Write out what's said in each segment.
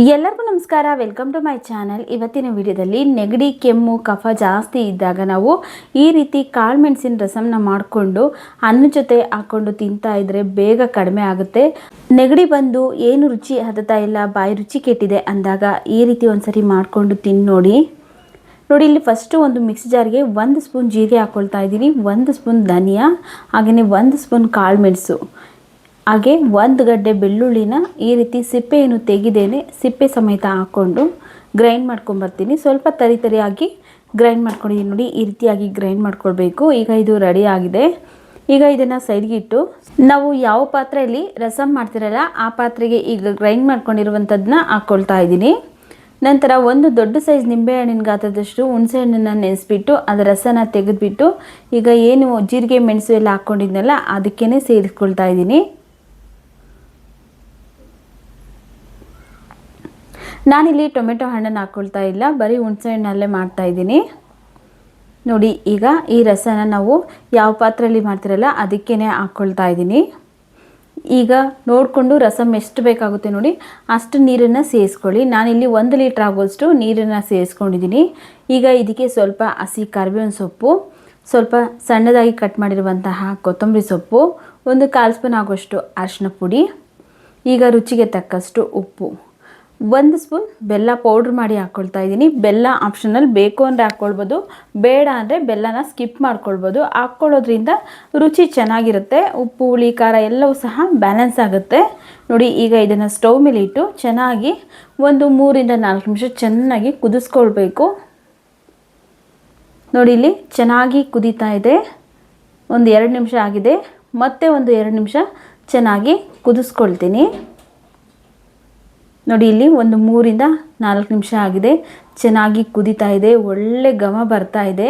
ಎಲ್ಲರಿಗೂ ನಮಸ್ಕಾರ, welcome to my channel. ಇವತ್ತಿನ ವಿಡಿಯೋದಲ್ಲಿ ನೆಗಡಿ, ಕೆಮ್ಮು, ಕಫ ಜಾಸ್ತಿ ಇದ್ದಾಗ ನಾವು ಈ ರೀತಿ ಕಾಳು ಮೆಣಸಿನ ರಸಂನ ಮಾಡಿಕೊಂಡು ಅನ್ನ ಜೊತೆ ಹಾಕ್ಕೊಂಡು ತಿಂತಾ ಇದ್ರೆ ಬೇಗ ಕಡಿಮೆ ಆಗುತ್ತೆ. ನೆಗಡಿ ಬಂದು ಏನು ರುಚಿ ಹತ್ತತಾ ಇಲ್ಲ, ಬಾಯಿ ರುಚಿ ಕೆಟ್ಟಿದೆ ಅಂದಾಗ ಈ ರೀತಿ ಒಂದ್ಸರಿ ಮಾಡಿಕೊಂಡು ತಿಂದು ನೋಡಿ. ಇಲ್ಲಿ ಫಸ್ಟು ಒಂದು ಮಿಕ್ಸಿ ಜಾರ್ಗೆ 1 ಸ್ಪೂನ್ ಜೀರಿಗೆ ಹಾಕ್ಕೊಳ್ತಾ ಇದ್ದೀನಿ, 1 ಸ್ಪೂನ್ ಧನಿಯಾ, ಹಾಗೆಯೇ 1 ಸ್ಪೂನ್ ಕಾಳು ಮೆಣಸು, ಹಾಗೆ 1 ಗಡ್ಡೆ ಬೆಳ್ಳುಳ್ಳಿನ ಈ ರೀತಿ ಸಿಪ್ಪೆಯನ್ನು ತೆಗೆದೇನೆ ಸಿಪ್ಪೆ ಸಮೇತ ಹಾಕ್ಕೊಂಡು ಗ್ರೈಂಡ್ ಮಾಡ್ಕೊಂಬರ್ತೀನಿ. ಸ್ವಲ್ಪ ತರಿಯಾಗಿ ಗ್ರೈಂಡ್ ಮಾಡ್ಕೊಂಡಿದ್ದೀನಿ ನೋಡಿ, ಈ ರೀತಿಯಾಗಿ ಗ್ರೈಂಡ್ ಮಾಡ್ಕೊಳ್ಬೇಕು. ಈಗ ಇದು ರೆಡಿ ಆಗಿದೆ. ಈಗ ಇದನ್ನು ಸೈಡ್ಗೆ ಇಟ್ಟು ನಾವು ಯಾವ ಪಾತ್ರೆಯಲ್ಲಿ ರಸಮ್ ಮಾಡ್ತಿರಲ್ಲ ಆ ಪಾತ್ರೆಗೆ ಈಗ ಗ್ರೈಂಡ್ ಮಾಡ್ಕೊಂಡಿರುವಂಥದ್ದನ್ನ ಹಾಕ್ಕೊಳ್ತಾ ಇದ್ದೀನಿ. ನಂತರ ಒಂದು ದೊಡ್ಡ ಸೈಜ್ ನಿಂಬೆಹಣ್ಣಿನ ಗಾತ್ರದಷ್ಟು ಹುಣಸೆ ಹಣ್ಣನ್ನು ನೆನೆಸ್ಬಿಟ್ಟು ಅದರ ರಸನ ತೆಗೆದುಬಿಟ್ಟು ಈಗ ಏನು ಜೀರಿಗೆ ಮೆಣಸು ಎಲ್ಲ ಹಾಕ್ಕೊಂಡಿದ್ನಲ್ಲ ಅದಕ್ಕೇ ಸೇರಿಸ್ಕೊಳ್ತಾ ಇದ್ದೀನಿ. ನಾನಿಲ್ಲಿ ಟೊಮೆಟೊ ಹಣ್ಣನ್ನು ಹಾಕ್ಕೊಳ್ತಾ ಇಲ್ಲ, ಬರೀ ಹುಣಸೆ ಹಣ್ಣಲ್ಲೇ ಮಾಡ್ತಾ ಇದ್ದೀನಿ ನೋಡಿ. ಈಗ ಈ ರಸನ ನಾವು ಯಾವ ಪಾತ್ರೆಯಲ್ಲಿ ಮಾಡ್ತಿರಲ್ಲ ಅದಕ್ಕೇ ಹಾಕ್ಕೊಳ್ತಾ ಇದ್ದೀನಿ. ಈಗ ನೋಡಿಕೊಂಡು ರಸಮ್ ಎಷ್ಟು ಬೇಕಾಗುತ್ತೆ ನೋಡಿ ಅಷ್ಟು ನೀರನ್ನು ಸೇರಿಸ್ಕೊಳ್ಳಿ. ನಾನಿಲ್ಲಿ 1 ಲೀಟ್ರ್ ಆಗೋಷ್ಟು ನೀರನ್ನು ಸೇರಿಸ್ಕೊಂಡಿದ್ದೀನಿ. ಈಗ ಇದಕ್ಕೆ ಸ್ವಲ್ಪ ಹಸಿ ಕರಿಬೇವಿನ ಸೊಪ್ಪು, ಸ್ವಲ್ಪ ಸಣ್ಣದಾಗಿ ಕಟ್ ಮಾಡಿರುವಂತಹ ಕೊತ್ತಂಬರಿ ಸೊಪ್ಪು, 1/4 ಸ್ಪೂನ್ ಆಗೋಷ್ಟು ಅರಿಶಿನ ಪುಡಿ, ಈಗ ರುಚಿಗೆ ತಕ್ಕಷ್ಟು ಉಪ್ಪು, 1 ಸ್ಪೂನ್ ಬೆಲ್ಲ ಪೌಡ್ರ್ ಮಾಡಿ ಹಾಕ್ಕೊಳ್ತಾ ಇದ್ದೀನಿ. ಬೆಲ್ಲ ಆಪ್ಷನಲ್, ಬೇಕು ಅಂದರೆ ಹಾಕ್ಕೊಳ್ಬೋದು, ಬೇಡ ಅಂದರೆ ಬೆಲ್ಲನ ಸ್ಕಿಪ್ ಮಾಡ್ಕೊಳ್ಬೋದು. ಹಾಕ್ಕೊಳ್ಳೋದ್ರಿಂದ ರುಚಿ ಚೆನ್ನಾಗಿರುತ್ತೆ, ಉಪ್ಪು ಹುಳಿ ಖಾರ ಎಲ್ಲವೂ ಸಹ ಬ್ಯಾಲೆನ್ಸ್ ಆಗುತ್ತೆ ನೋಡಿ. ಈಗ ಇದನ್ನು ಸ್ಟವ್ ಮೇಲೆ ಇಟ್ಟು ಚೆನ್ನಾಗಿ ಒಂದು 3 ರಿಂದ 4 ನಿಮಿಷ ಚೆನ್ನಾಗಿ ಕುದಿಸ್ಕೊಳ್ಬೇಕು ನೋಡಿ. ಇಲ್ಲಿ ಚೆನ್ನಾಗಿ ಕುದೀತಾ ಇದೆ, ಒಂದು 2 ನಿಮಿಷ ಆಗಿದೆ, ಮತ್ತೆ ಒಂದು 2 ನಿಮಿಷ ಚೆನ್ನಾಗಿ ಕುದಿಸ್ಕೊಳ್ತೀನಿ ನೋಡಿ. ಇಲ್ಲಿ ಒಂದು 3 ರಿಂದ 4 ನಿಮಿಷ ಆಗಿದೆ, ಚೆನ್ನಾಗಿ ಕುದೀತಾ ಇದೆ, ಒಳ್ಳೆ ಘಮ ಬರ್ತಾ ಇದೆ.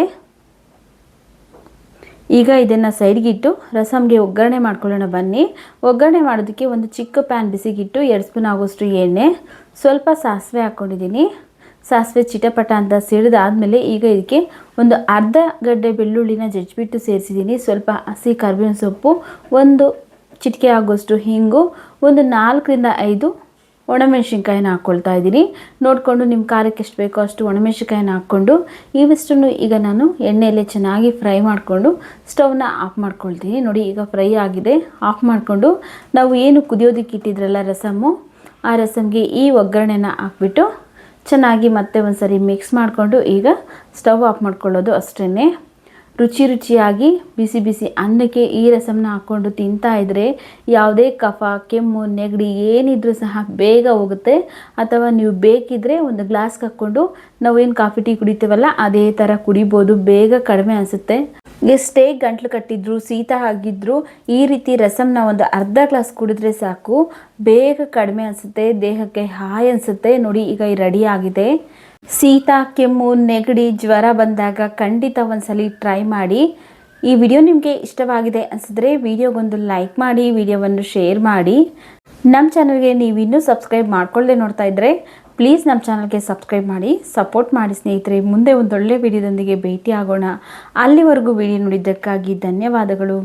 ಈಗ ಇದನ್ನು ಸೈಡ್ಗಿಟ್ಟು ರಸಮ್ಗೆ ಒಗ್ಗರಣೆ ಮಾಡ್ಕೊಳ್ಳೋಣ ಬನ್ನಿ. ಒಗ್ಗರಣೆ ಮಾಡೋದಕ್ಕೆ ಒಂದು ಚಿಕ್ಕ ಪ್ಯಾನ್ ಬಿಸಿಗಿಟ್ಟು 2 ಸ್ಪೂನ್ ಆಗೋಷ್ಟು ಎಣ್ಣೆ, ಸ್ವಲ್ಪ ಸಾಸಿವೆ ಹಾಕ್ಕೊಂಡಿದ್ದೀನಿ. ಸಾಸಿವೆ ಚಿಟಪಟ ಅಂತ ಸಿಡಿದಾದ್ಮೇಲೆ ಈಗ ಇದಕ್ಕೆ ಒಂದು ಅರ್ಧ ಗಡ್ಡೆ ಬೆಳ್ಳುಳ್ಳಿನ ಜಜ್ಜಿಬಿಟ್ಟು ಸೇರಿಸಿದ್ದೀನಿ. ಸ್ವಲ್ಪ ಹಸಿ ಕರಿಬೇವಿನ ಸೊಪ್ಪು, 1 ಚಿಟಿಕೆ ಆಗೋಷ್ಟು ಹಿಂಗು, ಒಂದು 4 ರಿಂದ 5 ಒಣಮೆಣಸಿನ್ಕಾಯಿನ ಹಾಕ್ಕೊಳ್ತಾ ಇದ್ದೀನಿ. ನೋಡಿಕೊಂಡು ನಿಮ್ಮ ಖಾರಕ್ಕೆ ಎಷ್ಟು ಬೇಕೋ ಅಷ್ಟು ಒಣಮೆಣಸಿನ್ಕಾಯಿನ ಹಾಕ್ಕೊಂಡು ಇವಿಷ್ಟನ್ನು ಈಗ ನಾನು ಎಣ್ಣೆಯಲ್ಲೇ ಚೆನ್ನಾಗಿ ಫ್ರೈ ಮಾಡಿಕೊಂಡು ಸ್ಟವ್ನ ಆಫ್ ಮಾಡ್ಕೊಳ್ತೀನಿ ನೋಡಿ. ಈಗ ಫ್ರೈ ಆಗಿದೆ, ಆಫ್ ಮಾಡಿಕೊಂಡು ನಾವು ಏನು ಕುದಿಯೋದಕ್ಕೆ ಇಟ್ಟಿದ್ರಲ್ಲ ರಸಮ್ಮು, ಆ ರಸಮ್ಗೆ ಈ ಒಗ್ಗರಣೆನ ಹಾಕ್ಬಿಟ್ಟು ಚೆನ್ನಾಗಿ ಮತ್ತೆ ಒಂದು ಸರಿ ಮಿಕ್ಸ್ ಮಾಡಿಕೊಂಡು ಈಗ ಸ್ಟವ್ ಆಫ್ ಮಾಡ್ಕೊಳ್ಳೋದು ಅಷ್ಟೇ. ರುಚಿಯಾಗಿ ಬಿಸಿ ಬಿಸಿ ಅನ್ನಕ್ಕೆ ಈ ರಸಮ್ನ ಹಾಕ್ಕೊಂಡು ತಿಂತಾ ಇದ್ದರೆ ಯಾವುದೇ ಕಫ, ಕೆಮ್ಮು, ನೆಗಡಿ ಏನಿದ್ರೂ ಸಹ ಬೇಗ ಹೋಗುತ್ತೆ. ಅಥವಾ ನೀವು ಬೇಕಿದ್ದರೆ ಒಂದು ಗ್ಲಾಸ್ಗೆ ಹಾಕ್ಕೊಂಡು ನಾವೇನು ಕಾಫಿ ಟೀ ಕುಡಿತೀವಲ್ಲ ಅದೇ ಥರ ಕುಡಿಬೋದು, ಬೇಗ ಕಡಿಮೆ ಅನಿಸುತ್ತೆ. ಎಷ್ಟೇ ಗಂಟ್ಲು ಕಟ್ಟಿದ್ರು, ಶೀತ ಆಗಿದ್ರು ಈ ರೀತಿ ರಸಮ್ನ ಒಂದು ಅರ್ಧ ಗ್ಲಾಸ್ ಕುಡಿದ್ರೆ ಸಾಕು, ಬೇಗ ಕಡಿಮೆ ಅನಿಸುತ್ತೆ, ದೇಹಕ್ಕೆ ಹಾಯ್ ಅನಿಸುತ್ತೆ ನೋಡಿ. ಈಗ ರೆಡಿ ಆಗಿದೆ. ಶೀತ, ಕೆಮ್ಮು, ನೆಗಡಿ, ಜ್ವರ ಬಂದಾಗ ಖಂಡಿತ ಒಂದ್ಸಲಿ ಟ್ರೈ ಮಾಡಿ. ಈ ವಿಡಿಯೋ ನಿಮಗೆ ಇಷ್ಟವಾಗಿದೆ ಅನಿಸಿದ್ರೆ ವಿಡಿಯೋಗೊಂದು ಲೈಕ್ ಮಾಡಿ, ವಿಡಿಯೋವನ್ನು ಶೇರ್ ಮಾಡಿ. ನಮ್ಮ ಚಾನಲ್ಗೆ ನೀವು ಇನ್ನೂ ಸಬ್ಸ್ಕ್ರೈಬ್ ಮಾಡ್ಕೊಳ್ಳದೆ ನೋಡ್ತಾ ಇದ್ದರೆ ಪ್ಲೀಸ್ ನಮ್ಮ ಚಾನಲ್ಗೆ ಸಬ್ಸ್ಕ್ರೈಬ್ ಮಾಡಿ, ಸಪೋರ್ಟ್ ಮಾಡಿ ಸ್ನೇಹಿತರೆ. ಮುಂದೆ ಒಂದೊಳ್ಳೆ ವಿಡಿಯೋದೊಂದಿಗೆ ಭೇಟಿ ಆಗೋಣ. ಅಲ್ಲಿವರೆಗೂ ವಿಡಿಯೋ ನೋಡಿದ್ದಕ್ಕಾಗಿ ಧನ್ಯವಾದಗಳು.